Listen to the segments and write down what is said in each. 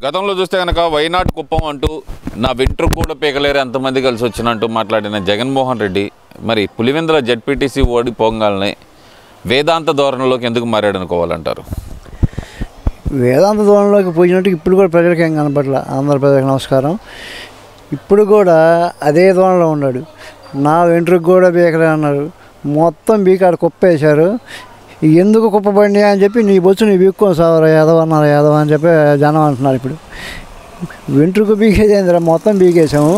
గతంలో చూస్తే కనుక వైనాట్ కుప్పం అంటూ నా వెంట్రుకు కూడా పీకలేరు ఎంతమంది కలిసి వచ్చినట్టు మాట్లాడిన జగన్మోహన్ రెడ్డి మరి పులివెందుల జెడ్పీటీసీ ఓడిపోగానే వేదాంత ధోరణిలోకి ఎందుకు మారాడు అనుకోవాలంటారు? వేదాంత ధోరణిలోకి పోయినట్టు ఇప్పుడు కూడా ప్రజలకు ఏం కనపడలే. ఆంధ్రప్రదేశ్కి నమస్కారం. ఇప్పుడు కూడా అదే ధోరణిలో ఉన్నాడు. నా వెంట్రుకు కూడా పీకలే అన్నారు. మొత్తం బీకాడ కుప్ప వేశారు. ఎందుకు కుప్పబండి అని చెప్పి నీ బొచ్చు నీ బీక్కొని సావరా యాదవ్ అన్నారు. యాదవ్ అని చెప్పి జనం అంటున్నారు. ఇప్పుడు వెంట్రుకు బీకేది ఏందిరా, మొత్తం బీకేసాము.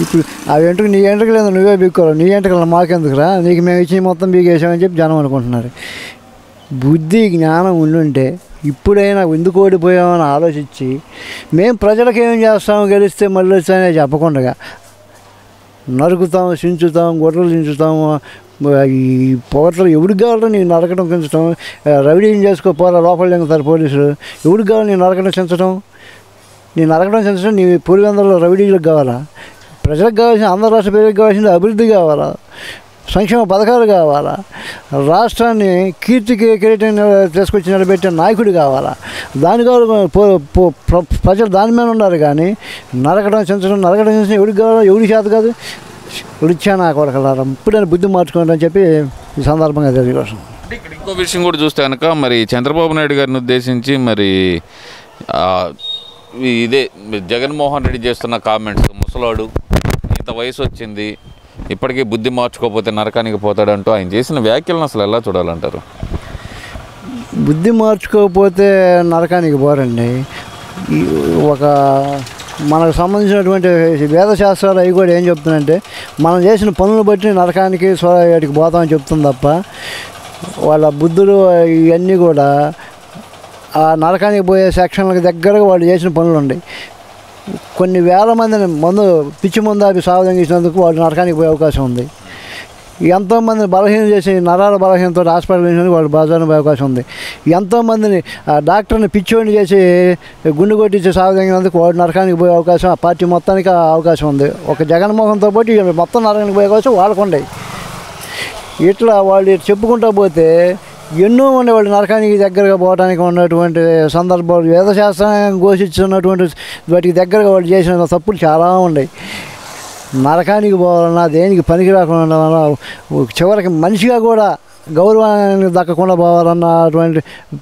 ఇప్పుడు ఆ వెంట్రుకు నీ వెంట్రుకు లేదు, నువ్వే బీక్కోరు. నీ వెంట్రుకలు మాకెందుకురా, నీకు మేము ఇచ్చి మొత్తం బీకేసామని చెప్పి జనం అనుకుంటున్నారు. బుద్ధి జ్ఞానం ఉండుంటే ఇప్పుడైనా ఎందుకు ఓడిపోయామని ఆలోచించి మేము ప్రజలకు ఏం చేస్తాము, గెలిస్తే మళ్ళీ వచ్చానే చెప్పకుండా నరుకుతాం, చించుతాం, గొడ్రలు చించుతాము. ఈ పొగట్లు ఎవరికి కావాలో నేను నరకడం పెంచడం, రౌడీని చేసుకోపోరా లోపల దింగుతారు పోలీసులు. ఎవరికి కావాలి నేను నరకడం చించడం? నేను నరకడం చించడం నీ పులివెందులలో రౌడీలకు కావాలా? ప్రజలకు కావాల్సిన, ఆంధ్ర రాష్ట్ర ప్రజలకు కావాల్సిన అభివృద్ధి కావాలా, సంక్షేమ పథకాలు కావాలా, రాష్ట్రాన్ని కీర్తికి కిరీటం తీసుకొచ్చి నిలబెట్టే నాయకుడు కావాలా? దాని కావాలి ప్రజలు దాని మీద ఉన్నారు. కానీ నరకడం చించడం ఎవరికి కావాలో, ఎవరికి చేత కాదు. ఇచ్చా నా కొడకలారా, ఇప్పుడైనా బుద్ధి మార్చుకోండి అని చెప్పి ఈ సందర్భంగా తెలియకోసం. ఇక్కడ ఇంకో విషయం కూడా చూస్తే కనుక మరి చంద్రబాబు నాయుడు గారిని ఉద్దేశించి మరి ఇదే జగన్మోహన్ రెడ్డి చేస్తున్న కామెంట్స్, ముసలాడు ఇంత వయసు వచ్చింది ఇప్పటికీ బుద్ధి మార్చుకోకపోతే నరకానికి పోతాడంటూ ఆయన చేసిన వ్యాఖ్యలను అసలు ఎలా చూడాలంటారు? బుద్ధి మార్చుకోకపోతే నరకానికి పోరండి. ఒక మనకు సంబంధించినటువంటి వేదశాస్త్రాలు అవి కూడా ఏం చెప్తున్నాయంటే మనం చేసిన పనులు బట్టి నరకానికి వాటికి పోతామని చెప్తుంది తప్ప వాళ్ళ బుద్ధులు ఇవన్నీ కూడా ఆ నరకానికి పోయే సెక్షన్లకు దగ్గరగా వాళ్ళు చేసిన పనులు ఉన్నాయి. కొన్ని వేల మందిని పిచ్చి మందు అవి సావదంగిచ్చినందుకు వాళ్ళు నరకానికి పోయే అవకాశం ఉంది. ఎంతోమందిని బలహీనం చేసి నరాల బలహీనతో హాస్పిటల్ వేసినందుకు వాళ్ళు బాజాను పోయే అవకాశం ఉంది. ఎంతోమందిని డాక్టర్ని పిచ్చోడిని చేసి గుండు కొట్టించి సావదంగినందుకు వాళ్ళు నరకానికి పోయే అవకాశం ఆ పార్టీ మొత్తానికి అవకాశం ఉంది. ఒక జగన్మోహన్తో పాటు మొత్తం నరకానికి పోయే అవకాశం వాళ్ళకు ఉన్నాయి. ఇట్లా వాళ్ళు చెప్పుకుంటూ పోతే ఎన్నో ఉండేవాళ్ళు నరకానికి దగ్గరగా పోవడానికి ఉన్నటువంటి సందర్భాలు వేదశాస్త్రం ఘోషిస్తున్నటువంటి వాటికి దగ్గరగా వాళ్ళు చేసిన తప్పులు చాలా ఉన్నాయి. నరకానికి పోవాలన్నా దేనికి పనికి రాకుండా చివరికి మనిషిగా కూడా గౌరవాన్ని దక్కకుండా పోవాలన్నటువంటి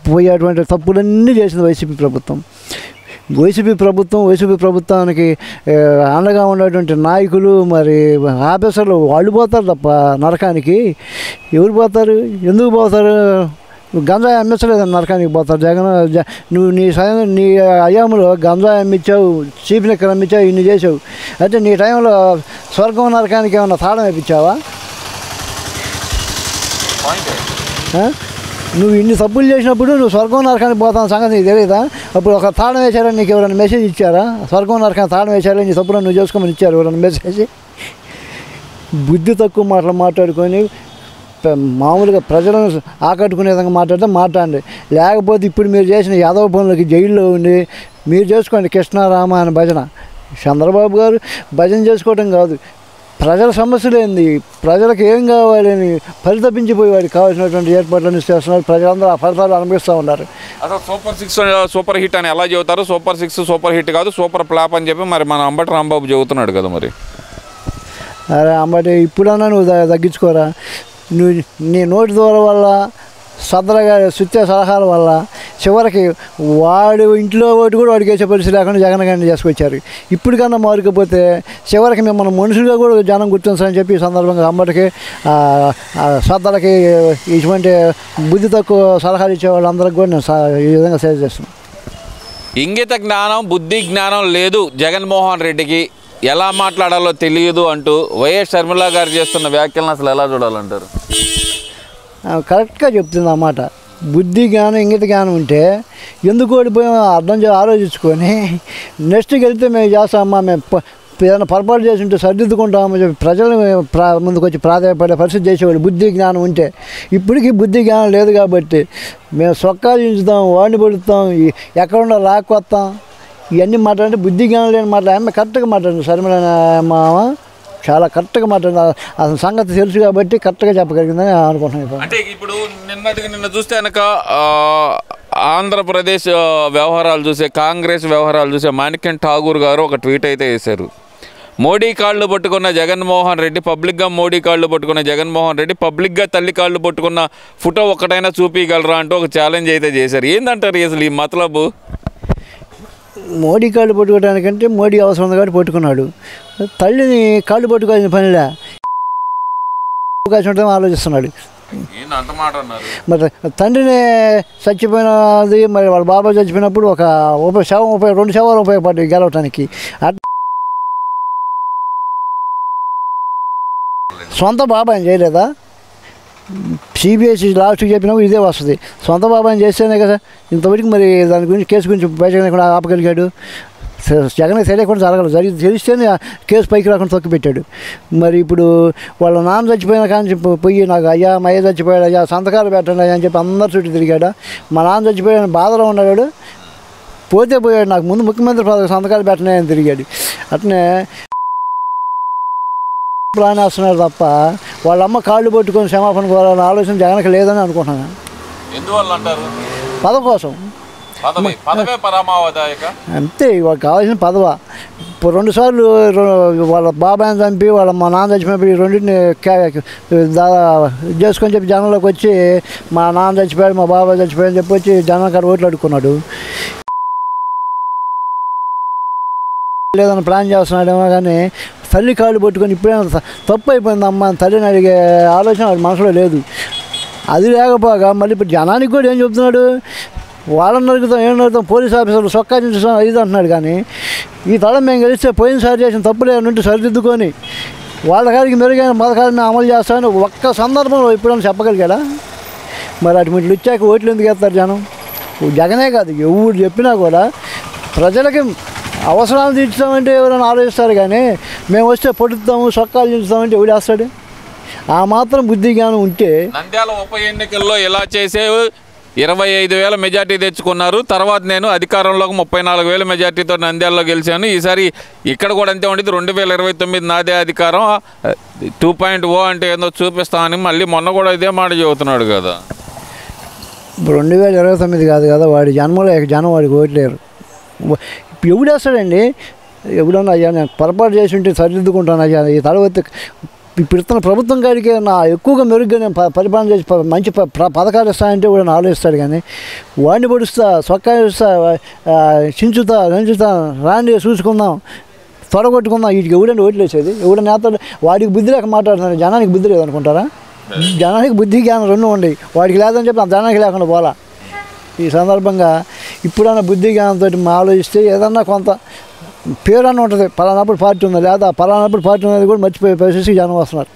పోయేటువంటి తప్పులన్నీ చేసింది వైసీపీ ప్రభుత్వం. వైసీపీ ప్రభుత్వానికి అండగా ఉన్నటువంటి నాయకులు మరి ఆఫీసర్లు వాళ్ళు పోతారు తప్ప నరకానికి ఎవరు పోతారు? ఎందుకు పోతారు? గంజాయి అమ్మించలేదు నరకానికి పోతారు. నువ్వు నీ అయ్యాములో గంజాయి అమ్మించావు, చీప్ లెక్కలు అమ్మించావు, ఇన్ని చేసావు. అయితే నీ టైంలో స్వర్గం నరకానికి ఏమన్నా తాళం వేయించావా? నువ్వు ఇన్ని తప్పులు చేసినప్పుడు నువ్వు స్వర్గం నరకానికి పోతాను సంగతి నీకు తెలియదా? అప్పుడు ఒక తాళం వేశారని నీకు ఎవరైనా మెసేజ్ ఇచ్చారా? స్వర్గం నరకానికి తాళం వేశారని నీ తప్పులు నువ్వు చేసుకోమని ఇచ్చారు ఎవరైనా మెసేజ్? బుద్ధి తక్కువ మాటలు మాట్లాడుకొని మామూలుగా ప్రజలను ఆకట్టుకునే విధంగా మాట్లాడండి. లేకపోతే ఇప్పుడు మీరు చేసిన యాదవ పనులకి జైల్లో ఉండి మీరు చేసుకోండి కృష్ణారామ అని భజన. చంద్రబాబు గారు భజన చేసుకోవడం కాదు, ప్రజల సమస్యలు ఏంది, ప్రజలకు ఏం కావాలని పరితపించిపోయి వాడికి కావాల్సినటువంటి ఏర్పాట్లను చేస్తున్నారు. ప్రజలందరూ ఆ ఫలితాలు అనుభవిస్తూ ఉన్నారు. అసలు సూపర్ 6 సూపర్ హిట్ అని ఎలా చెబుతారు? సూపర్ 6 సూపర్ హిట్ కాదు, సూపర్ ఫ్లాప్ అని చెప్పి మరి మన అంబటి రాంబాబు చెబుతున్నాడు కదా. మరి అరే అంబటి, ఇప్పుడన్నా నువ్వు తగ్గించుకోరా. నువ్వు నీ నోటి ద్వారా వల్ల సదరగా సుత్య సలహాల వల్ల చివరికి వాడు ఇంట్లో ఒకటి కూడా వాడికి వేసే పరిస్థితి లేకుండా జగన్ గారిని చేసుకొచ్చారు. ఇప్పటికన్నా మారుకపోతే చివరికి మిమ్మల్ని మనుషులుగా కూడా జనం గుర్తించాలని చెప్పి ఈ సందర్భంగా అమ్మటికి సద్దలకి ఇటువంటి బుద్ధి తక్కువ సలహాలు ఇచ్చే వాళ్ళందరికీ కూడా నేను ఈ విధంగా సేవ చేస్తున్నాను. ఇంగిత జ్ఞానం, బుద్ధి జ్ఞానం లేదు జగన్మోహన్ రెడ్డికి, ఎలా మాట్లాడాలో తెలియదు అంటూ వైఎస్ షర్మిల గారు చేస్తున్న వ్యాఖ్యలను అసలు ఎలా చూడాలంటారు? కరెక్ట్గా చెప్తుంది అన్నమాట. బుద్ధి జ్ఞానం, ఇంగిత జ్ఞానం ఉంటే ఎందుకు ఓడిపోయామో ఆలోచించుకొని నెక్స్ట్కి వెళ్తే మేము చేస్తామమ్మా, మేము ఏదైనా పొరపాటు చేసి ఉంటే సరిదిద్దుకుంటామని చెప్పి ప్రజలు ముందుకు వచ్చి ప్రాధాన్యపడే పరిస్థితి చేసేవాళ్ళు బుద్ధి జ్ఞానం ఉంటే. ఇప్పటికీ బుద్ధి జ్ఞానం లేదు కాబట్టి మేము సొక్కాలు చించుతాం, వాడిని పడుతాం, ఎక్కడున్నా లాక్కొస్తాం, ఇవన్నీ మాట్లాడంటే బుద్ధి జ్ఞానం లేని మాట్లాడే కరెక్ట్గా మాట్లాడండి. సరిమైన మామ చాలా కరెక్ట్గా మాట్లాడారు. అసలు సంగతి తెలుసు కాబట్టి కరెక్ట్గా చెప్పగలిగిందని అనుకుంటున్నాను. అంటే ఇప్పుడు నిన్న చూస్తే కనుక ఆంధ్రప్రదేశ్ వ్యవహారాలు చూసే, కాంగ్రెస్ వ్యవహారాలు చూసే మాణిక్యం ఠాగూర్ గారు ఒక ట్వీట్ అయితే వేశారు. మోడీ కాళ్ళు పట్టుకున్న జగన్మోహన్ రెడ్డి, పబ్లిక్గా మోడీ కాళ్ళు పట్టుకున్న జగన్మోహన్ రెడ్డి పబ్లిక్గా తల్లి కాళ్ళు పట్టుకున్న ఫోటో ఒక్కటైనా చూపించగలరా అంటూ ఒక ఛాలెంజ్ అయితే చేశారు. ఏంటంటారు అసలు ఈ మతలబు? మోడీ కాళ్ళు పట్టుకోవడానికంటే మోడీ అవసరం ఉంది కాబట్టి పట్టుకున్నాడు. తల్లిని కాళ్ళు పట్టుకోవాల్సిన పనిలే అవకాశం ఉంటుందని ఆలోచిస్తున్నాడు. మరి తండ్రిని చచ్చిపోయినది, మరి వాళ్ళ బాబా చచ్చిపోయినప్పుడు ఒక శవం 2 శవాలు ఉపయోగపడ్డాయి గెలవటానికి. సొంత బాబాయ్ చేయలేదా? సిబిఎస్ఈ లాస్ట్కి చెప్పినప్పుడు ఇదే వస్తుంది. సొంత బాబాయ్ చేస్తేనే కదా ఇంతవరకు మరి దాని గురించి కేసు గురించి బయట ఆపగలిగాడు. జగన్ తెలియకుండా జరగలేదు, తెలిస్తేనే కేసు పైకి రాకుండా తొక్కిపెట్టాడు. మరి ఇప్పుడు వాళ్ళ నాన్న చచ్చిపోయిన కానీ పోయి నాకు అయ్యా మా అయ్య చచ్చిపోయాడు, అయ్యా సంతకాలు పెట్టండి అయ్యా అని చెప్పి అందరి చుట్టూ తిరిగాడు. మా నాన్న చచ్చిపోయాడు బాధలో ఉన్నాడు, పోతే పోయాడు, నాకు ముందు ముఖ్యమంత్రి సంతకాలు పెట్టండి అని తిరిగాడు. అట్నే ప్లాన్ వేస్తున్నారు తప్ప వాళ్ళ అమ్మ కాళ్ళు పట్టుకొని క్షమాపణ కోరాలని ఆలోచన జగన్కి లేదని అనుకుంటున్నాను. ఎందువల్ల అంటారు? పదవి కోసం అంతే, ఇవాళ కావాల్సిన పదవ. ఇప్పుడు 2 సార్లు వాళ్ళ బాబాయ్ని చంపి మా నాన్న చచ్చిపోయినప్పుడు ఈ రెండింటిని చేసుకొని చెప్పి జనంలోకి వచ్చి మా నాన్న చచ్చిపోయాడు, మా బాబాయ్ చచ్చిపోయాడు అని చెప్పి వచ్చి జనం కాడ ఓట్లు అడుక్కున్నాడు. లేదని ప్లాన్ చేస్తున్నాడేమో కానీ తల్లి కాళ్ళు పట్టుకొని ఇప్పుడేమో తప్పు అయిపోయింది అమ్మ అని తల్లిని అడిగే ఆలోచన వాడి మనసులో లేదు. అది లేకపోగా మళ్ళీ ఇప్పుడు జనానికి కూడా ఏం చెప్తున్నాడు, వాళ్ళని నరుగుతాం ఏం నరుగుతాం, పోలీస్ ఆఫీసర్లు సొక్కాచించుతాం ఇది అంటున్నాడు. కానీ ఈ తరం మేము గెలిస్తే పోయినసారి చేసిన తప్పులు ఏమంటే సరిదిద్దుకొని వాళ్ళ కాడికి మెరుగైన పథకాలు మేము అమలు చేస్తామని ఒక్క సందర్భంలో ఎప్పుడైనా చెప్పగలిగాడా? మరి అటు ఇచ్చాక ఓట్లు ఎందుకు వేస్తారు జనం? జగనే కాదు ఎవరు చెప్పినా కూడా ప్రజలకి అవసరాలు తీర్చుతామంటే ఎవరైనా ఆలోచిస్తారు. కానీ మేము వస్తే పొడుస్తాము సొక్కాలు చించుతామంటే ఎవడు వేస్తాడు? ఆ మాత్రం బుద్ధి జ్ఞానం ఉంటే. నంద్యాల ఉప ఎన్నికల్లో ఎలా చేసే 25,000 మెజార్టీ తెచ్చుకున్నారు. తర్వాత నేను అధికారంలోకి 34,000 మెజార్టీతో నంద్యాలలో గెలిచాను. ఈసారి ఇక్కడ కూడా అంతే ఉండేది. 2029 నాదే అధికారం 2.0 అంటే ఏందో చూపిస్తామని మళ్ళీ మొన్న కూడా ఇదే మాట చెబుతున్నాడు కదా. ఇప్పుడు 2029 కాదు కదా, వాడి జన్మలో జనం వాడికి ఓట్లేరు. ఎవడు వేస్తాడండి? ఎవడన్నా అయ్యా నేను పొరపాటు చేసి ఉంటే సరిదిద్దుకుంటాను అయ్యా, ఈ తర్వాత ఇప్పుడు ఇస్తున్న ప్రభుత్వం కాడికి నా ఎక్కువగా మెరుగ్గా నేను పరిపాలన చేసి మంచి పథకాలు ఇస్తానంటే కూడా ఆలోచిస్తాడు. కానీ వాడిని పొడుస్తా సొక్కా ఇస్తా చించుతా నంచుతా రాండి చూసుకుందాం త్వరగొట్టుకుందాం వీటికి ఎవడంటే ఓట్లు వేసేది? ఎవడ నేతలు వాడికి బుద్ధి లేక మాట్లాడుతున్నాడు, జనానికి బుద్ధి లేదనుకుంటారా? జనానికి బుద్ధి జ్ఞానం 2 ఉండేవి, వాడికి లేదని చెప్పి జనానికి లేకుండా పోలా. ఈ సందర్భంగా ఇప్పుడన్నా బుద్ధి జ్ఞానంతో ఆలోచిస్తే ఏదన్నా కొంత పేరు అన్న ఉంటుంది. పలానాప్పుడు పార్టీ ఉంది, లేదా పలానాప్పుడు పార్టీ ఉన్నది కూడా మర్చిపోయే పరిస్థితికి జనం వస్తున్నారు.